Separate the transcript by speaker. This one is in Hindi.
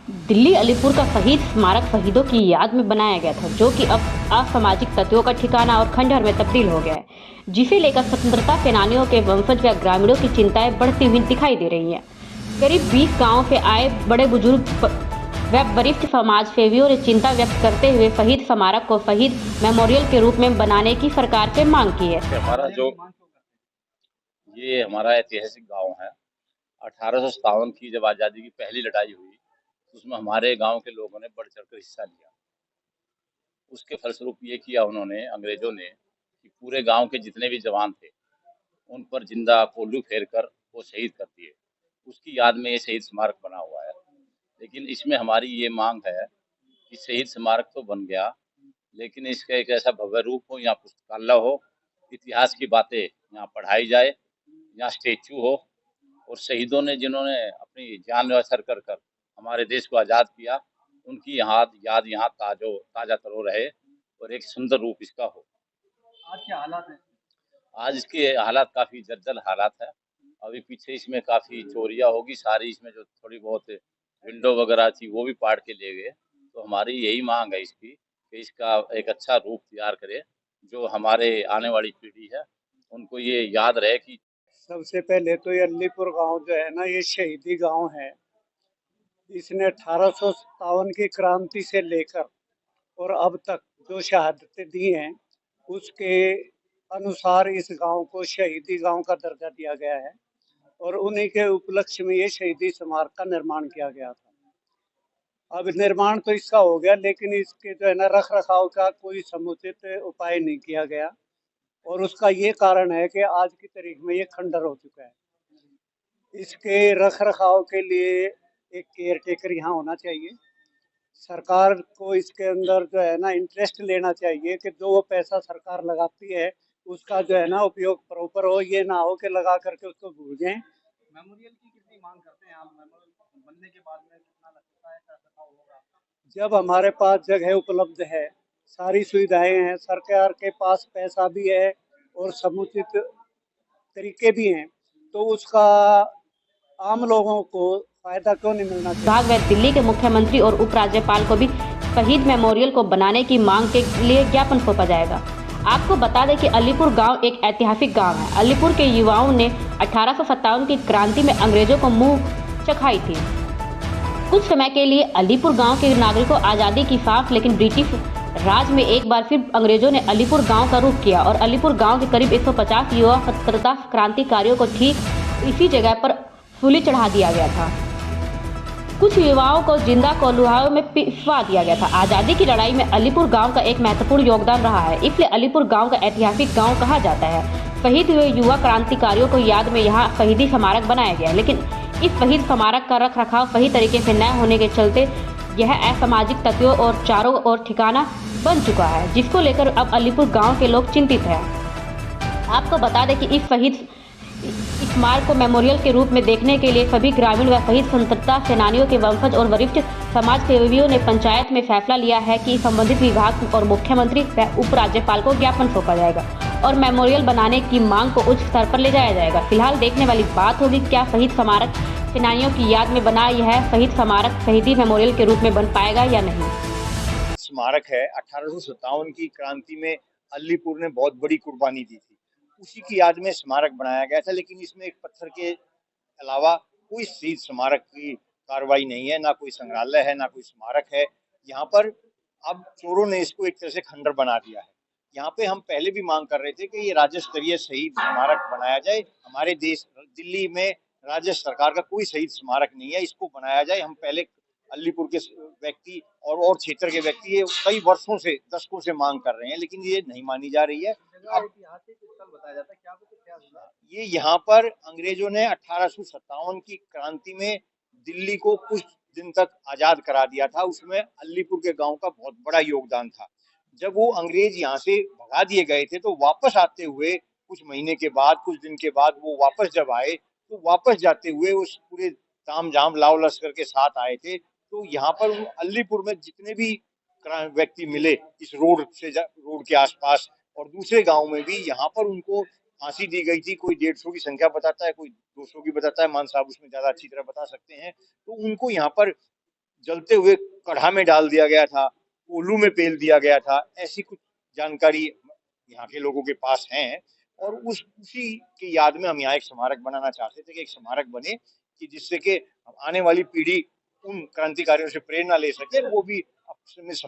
Speaker 1: दिल्ली अलीपुर का शहीद स्मारक शहीदों की याद में बनाया गया था, जो कि अब असामाजिक तत्वों का ठिकाना और खंडहर में तब्दील हो गया है, जिसे लेकर स्वतंत्रता सेनानियों के वंशज व ग्रामीणों की चिंताएं बढ़ती हुई दिखाई दे रही हैं। करीब 20 गांवों से आए बड़े बुजुर्ग व वरिष्ठ समाज सेवियों ने चिंता व्यक्त करते हुए शहीद स्मारक को शहीद मेमोरियल के रूप में बनाने की सरकार से मांग की है।
Speaker 2: ये हमारा ऐतिहासिक गांव है। 1857 की जब आज़ादी की पहली लड़ाई हुई, उसमें हमारे गांव के लोगों ने बढ़ चढ़कर हिस्सा लिया। उसके फलस्वरूप ये किया उन्होंने, अंग्रेजों ने, कि पूरे गांव के जितने भी जवान थे उन पर जिंदा कोल्लू फेर कर वो शहीद कर दिए। उसकी याद में ये शहीद स्मारक बना हुआ है। लेकिन इसमें हमारी ये मांग है कि शहीद स्मारक तो बन गया, लेकिन इसका एक ऐसा भव्य रूप हो, यहाँ पुस्तकालय हो, इतिहास की बातें यहाँ पढ़ाई जाए, यहाँ स्टेचू हो, और शहीदों ने जिन्होंने अपनी जान न्यौछावर कर कर हमारे देश को आज़ाद किया, उनकी याद यहाँ ताजा तरो रहे और एक सुंदर रूप इसका हो।
Speaker 3: आज क्या हालात है?
Speaker 2: आज इसके हालात काफ़ी जर्जर हालात है। अभी पीछे इसमें काफ़ी चोरियां होगी सारी, इसमें जो थोड़ी बहुत विंडो वगैरह थी वो भी पाड़ के ले गए। तो हमारी यही मांग है इसकी कि इसका एक अच्छा रूप तैयार करे, जो हमारे आने वाली पीढ़ी है उनको ये याद रहे कि
Speaker 3: सबसे पहले तो ये अलीपुर गांव जो है ना, ये शहीदी गांव है। इसने 1857 की क्रांति से लेकर और अब तक जो शहादतें दी हैं, उसके अनुसार इस गांव को शहीदी गांव का दर्जा दिया गया है और उन्हीं के उपलक्ष्य में ये शहीदी स्मारक का निर्माण किया गया था। अब निर्माण तो इसका हो गया, लेकिन इसके जो है ना रख रखाव का कोई समुचित उपाय नहीं किया गया और उसका ये कारण है कि आज की तारीख में ये खंडर हो चुका है। इसके रख रखाव के लिए एक केयर टेकर यहाँ होना चाहिए। सरकार को इसके अंदर जो है ना इंटरेस्ट लेना चाहिए कि जो वो पैसा सरकार लगाती है उसका जो है ना उपयोग प्रॉपर हो, ये ना हो कि लगा करके उसको भूल जाएं।
Speaker 4: मेमोरियल की कितनी मांग करते हैं आप? मेमोरियल बनने के बाद में कितना लगता है, क्या रखा होगा?
Speaker 3: जब हमारे पास जगह उपलब्ध है, सारी सुविधाएं हैं, सरकार के पास पैसा भी है और समुचित तरीके भी हैं, तो उसका आम लोगों को फायदा क्यों नहीं मिलना चाहिए?
Speaker 1: विभाग व दिल्ली के मुख्यमंत्री और उपराज्यपाल को भी शहीद मेमोरियल को बनाने की मांग के लिए ज्ञापन सौंपा जाएगा। आपको बता दें कि अलीपुर गांव एक ऐतिहासिक गांव है। अलीपुर के युवाओं ने 1857 की क्रांति में अंग्रेजों को मुंह चखाई थी। कुछ समय के लिए अलीपुर गांव के नागरिकों आज़ादी की सांस, लेकिन ब्रिटिश राज में एक बार फिर अंग्रेजों ने अलीपुर गांव का रुख किया और अलीपुर गांव के करीब 150 युवा स्वतंत्रता क्रांतिकारियों को ठीक इसी जगह पर सूली चढ़ा दिया गया था। कुछ युवाओं को जिंदा कोल्हुओं में पिसवा दिया गया था। आज़ादी की लड़ाई में अलीपुर गांव का एक महत्वपूर्ण योगदान रहा है, इसलिए अलीपुर गांव का ऐतिहासिक गांव कहा जाता है। शहीद हुए युवा क्रांतिकारियों को याद में यहाँ शहीदी स्मारक बनाया गया, लेकिन इस शहीद स्मारक का रख रखाव सही तरीके से न होने के चलते यह असामाजिक तत्वों और चारों ओर ठिकाना बन चुका है, जिसको लेकर अब अलीपुर गाँव के लोग चिंतित हैं। आपको बता दें कि इस शहीद स्मारक को मेमोरियल के रूप में देखने के लिए सभी ग्रामीण व शहीद स्वतंत्रता सेनानियों के वंशज और वरिष्ठ समाज सेवियों ने पंचायत में फैसला लिया है कि संबंधित विभाग और मुख्यमंत्री व उपराज्यपाल को ज्ञापन सौंपा जाएगा और मेमोरियल बनाने की मांग को उच्च स्तर पर ले जाया जाएगा। फिलहाल देखने वाली बात होगी क्या शहीद स्मारक सेनानियों की याद में बना यह शहीद स्मारक शहीदी मेमोरियल के रूप में बन पाएगा या नहीं।
Speaker 5: स्मारक है, 1857 की क्रांति में अलीपुर ने बहुत बड़ी कुर्बानी दी थी, उसी की याद में स्मारक बनाया गया था। लेकिन इसमें एक पत्थर के अलावा कोई शहीद स्मारक की कार्रवाई नहीं है, ना कोई संग्रहालय है, ना कोई स्मारक है। यहाँ पर अब चोरों ने इसको एक तरह से खंडर बना दिया है। यहाँ पे हम पहले भी मांग कर रहे थे कि ये राज्य स्तरीय शहीद स्मारक बनाया जाए। हमारे देश दिल्ली में राज्य सरकार का कोई शहीद स्मारक नहीं है, इसको बनाया जाए। हम पहले अलीपुर के व्यक्ति और क्षेत्र के व्यक्ति ये कई वर्षों से, दशकों से मांग कर रहे हैं, लेकिन ये नहीं मानी जा रही है।
Speaker 4: ऐतिहासिक स्थल बताया जाता है, क्या कुछ इतिहास हुआ?
Speaker 5: ये यहाँ पर अंग्रेजों ने 1857 की क्रांति में दिल्ली को कुछ दिन तक आजाद करा दिया था। उसमें अलीपुर के गांव का बहुत बड़ा योगदान था। जब वो अंग्रेज यहाँ से भगा दिए गए थे, तो वापस आते हुए कुछ महीने के बाद, कुछ दिन के बाद वो वापस जब आए, तो वापस जाते हुए उस पूरे ताम झाम लाव लश्कर के साथ आए थे। तो यहाँ पर अलीपुर में जितने भी व्यक्ति मिले इस रोड के आसपास और दूसरे गांव में भी, यहाँ पर उनको फांसी दी गई थी। कोई 150 की संख्या बताता है, कोई 200 की बताता है, मान साहब उसमें ज्यादा अच्छी तरह बता सकते हैं। तो उनको यहाँ पर जलते हुए कढ़ा में डाल दिया गया था, कोल्हू में पेल दिया गया था, ऐसी कुछ जानकारी यहाँ के लोगों के पास है। और उसी की याद में हम यहाँ एक स्मारक बनाना चाहते थे कि एक स्मारक बने कि जिससे कि आने वाली पीढ़ी उन क्रांतिकारियों से प्रेरणा ले सके, वो भी अपने